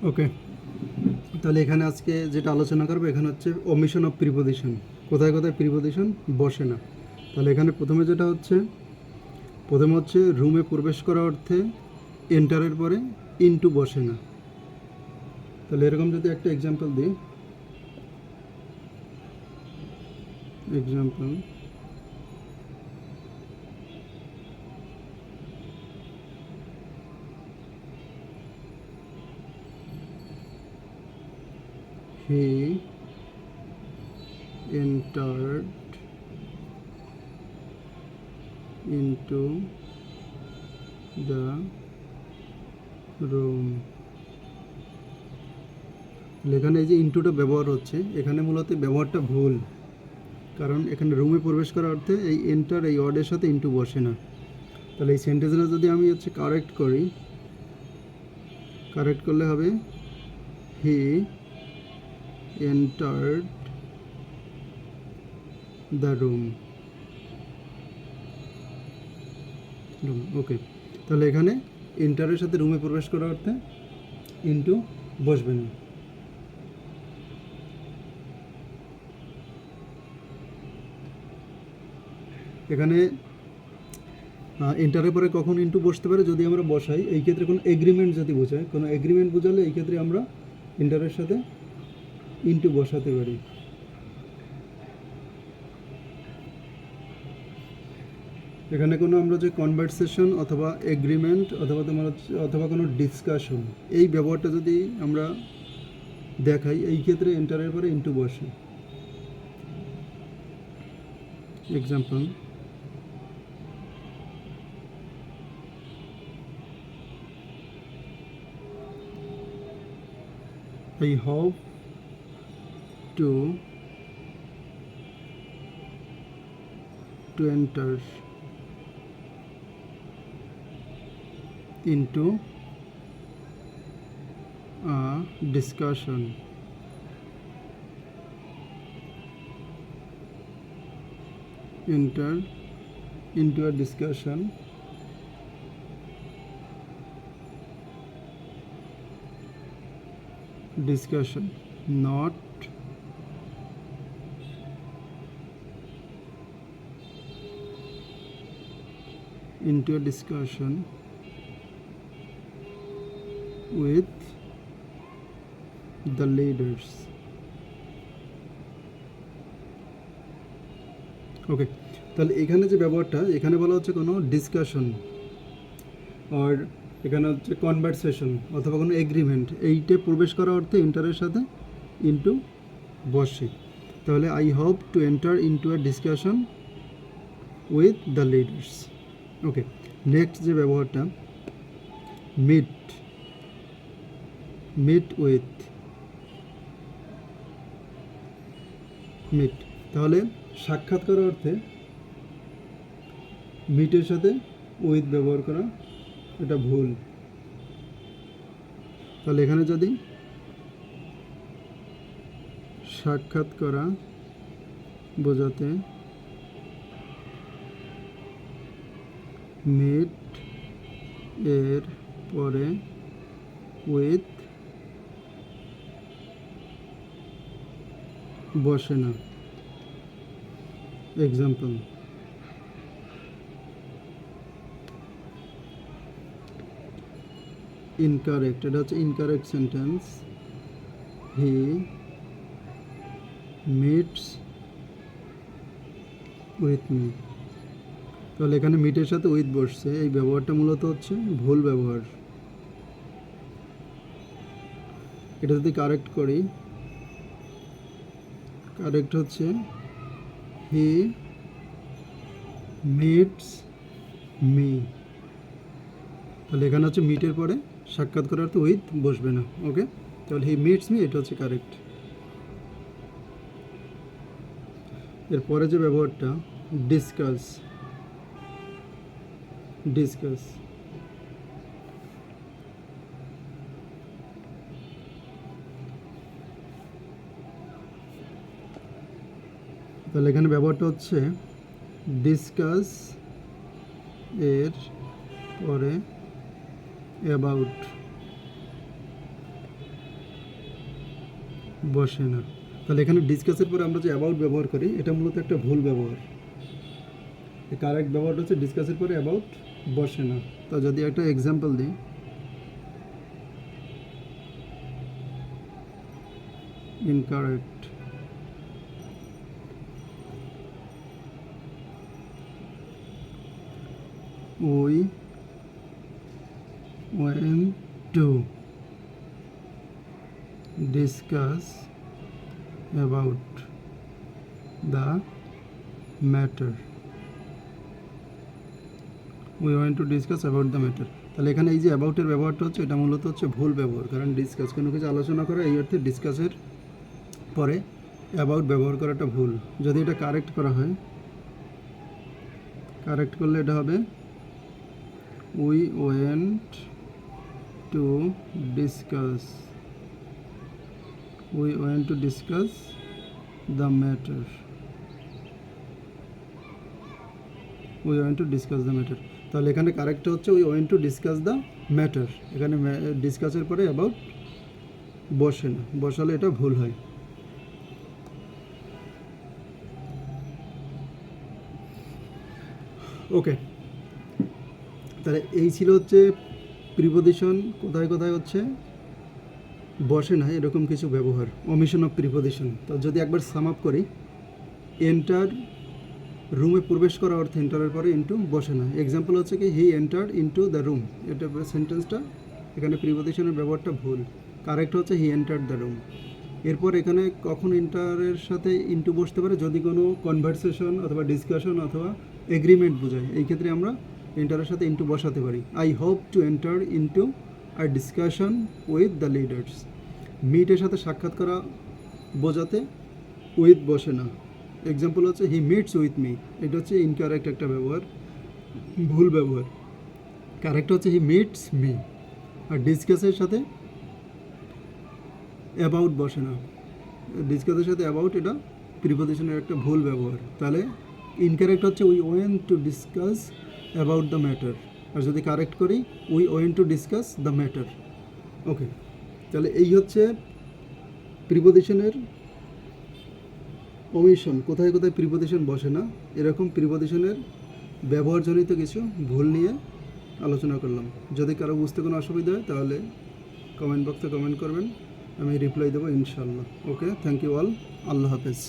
ওকে, তাহলে এখানে আজকে যেটা আলোচনা করবো এখানে হচ্ছে ওমিশন অফ প্রিপোজিশন। কোথায় কোথায় প্রিপোজিশন বসে না। তাহলে এখানে প্রথমে যেটা হচ্ছে, প্রথমে হচ্ছে রুমে প্রবেশ করা অর্থে এন্টারের পরে ইনটু বসে না। তাহলে এরকম যদি একটা এক্সাম্পল দিই, example he entered into the room। এখানে এই যে ইনটুটা ব্যবহার হচ্ছে, এখানে মূলত ব্যবহারটা ভুল, কারণ এখানে রুমে প্রবেশ করার অর্থে এই এন্টার এই ওয়ার্ডের সাথে ইনটু বসে না। তাহলে এই সেন্টেন্সটা যদি আমি হচ্ছে কারেক্ট করি, কারেক্ট করলে হবে হি এন্টার্ড দ্য রুম। ওকে, তাহলে এখানে এন্টারের সাথে রুমে প্রবেশ করার অর্থে ইনটু বসবে না। এখানে এন্টারের পরে কখন ইনটু বসতে পারে, যদি আমরা বসাই, এই ক্ষেত্রে কোনো এগ্রিমেন্ট যদি বোঝায়, কোনো এগ্রিমেন্ট বোঝালে এই ক্ষেত্রে আমরা এন্টারের সাথে ইনটু বসাতে পারি। এখানে কোনো আমরা যে কনভারসেশন অথবা এগ্রিমেন্ট অথবা অথবা কোনো ডিসকাশন, এই ব্যবহারটা যদি আমরা দেখাই, এই ক্ষেত্রে এন্টারের পরে ইনটু বসে। Example, I hope to enter into a discussion enter into a discussion not into a discussion with the leaders। ওকে, তাহলে এখানে যে ব্যবহারটা, এখানে বলা হচ্ছে কোনো ডিসকাশন আর এখানে হচ্ছে কনভারসেশন অথবা কোনো এগ্রিমেন্ট, এইটে প্রবেশ করা অর্থে এন্টারের সাথে ইনটু বসে। তাহলে I hope to enter into a discussion with the leaders. Okay, next যে ব্যবহারটা মিট, মিট উইথ, মিট, তাহলে সাক্ষাৎ করার অর্থে মিটের সাথে উইথ ব্যবহার করা, এটা ভুল। তাহলে এখানে যদি সাক্ষাৎ করা বোঝাতে মিট এর পরে উইথ বসে না। এক্সাম্পল, ইনকারেক্ট, এটা হচ্ছে incorrect sentence. He meets with me. তাহলে এখানে মিটের সাথে উইথ বসছে, এই ব্যবহারটা মূলত হচ্ছে ভুল ব্যবহার। এটা যদি কারেক্ট করি, কারেক্ট হচ্ছে হি মিটস মি। তাহলে এখানে হচ্ছে মিটের পরে সাক্ষাৎ করার তো উইথ বসবে না। ওকে, তাহলে হি মিটস মি, এটা হচ্ছে কারেক্ট। এরপরে যে ব্যবহারটা ডিসকাস, ডিসকাস, তাহলে এখানে ব্যবহারটা হচ্ছে ডিসকাস এর পরে অ্যাবাউট। বসে না। তাহলে এখানে ডিসকাসের পরে আমরা যে অ্যাবাউট ব্যবহার করি এটা মূলত একটা ভুল ব্যবহার। কারেক্ট ব্যবহারটা হচ্ছে ডিসকাসের পরে অ্যাবাউট বসে না। তো যদি একটা এক্সাম্পল দিই, incorrect, we went to discuss about the matter. We went to discuss about the matter. তাহলে এখানে এই যে অ্যাবাউটের ব্যবহারটা হচ্ছে এটা মূলত হচ্ছে ভুল ব্যবহার, কারণ ডিসকাস কোনো কিছু আলোচনা করা এই অর্থে ডিসকাসের পরে অ্যাবাউট ব্যবহার করাটা ভুল। যদি এটা কারেক্ট করা হয়, কারেক্ট করলে এটা হবে we went to discuss the matter. we went to discuss the matter. তাহলে এখানে কারেক্টটা হচ্ছে we went to discuss the matter। এখানে ডিসকাসের পরে অ্যাবাউট বসে না, বসালে এটা ভুল হয়। ওকে, তাহলে এই ছিল হচ্ছে প্রিপোজিশন কোথায় কোথায় হচ্ছে বসে না এরকম কিছু ব্যবহার, ওমিশন অফ প্রিপোজিশন। তো যদি একবার সাম আপ করি, এন্টার রুমে প্রবেশ করা অর্থে এন্টারের পরে ইনটু বসে না। এক্সাম্পল হচ্ছে কি he entered into the room, এটা সেন্টেন্সটা এখানে প্রিপোজিশনের ব্যবহারটা ভুল। কারেক্ট হচ্ছে হি এন্টার্ড দ্য রুম। এরপর এখানে কখন এন্টারের সাথে ইনটু বসতে পারে, যদি কোনো কনভারসেশন অথবা ডিসকাশন অথবা এগ্রিমেন্ট বোঝায়, এই ক্ষেত্রে আমরা এন্টারের সাথে ইনটু বসাতে পারি। I hope to enter into a discussion with the leaders. মিটের সাথে সাক্ষাৎ করা বোঝাতে উইথ বসে না। এক্সাম্পল হচ্ছে হি মিটস উইথ মি, এটা হচ্ছে ইনকারেক্ট একটা ব্যবহার, ভুল ব্যবহার। কারেক্ট হচ্ছে হি মিটস মি। আর ডিসকাসের সাথে অ্যাবাউট বসে না, ডিসকাসের সাথে অ্যাবাউট এটা প্রিপোজিশনের একটা ভুল ব্যবহার। তাহলে ইনকারেক্ট হচ্ছে we went to discuss about the matter. আর যদি কারেক্ট করি we went to discuss the matter. Okay, তাহলে এই হচ্ছে প্রিপোজিশনের ওমিশন, কোথায় কোথায় প্রিপোজিশন বসে না, এরকম প্রিপোজিশনের ব্যবহারজনিত কিছু ভুল নিয়ে আলোচনা করলাম। যদি কারো বুঝতে কোনো অসুবিধা হয় তাহলে কমেন্ট বক্সে কমেন্ট করবেন, আমি রিপ্লাই দেবো ইনশাল্লাহ। ওকে, থ্যাংক ইউ অল, আল্লাহ হাফেজ।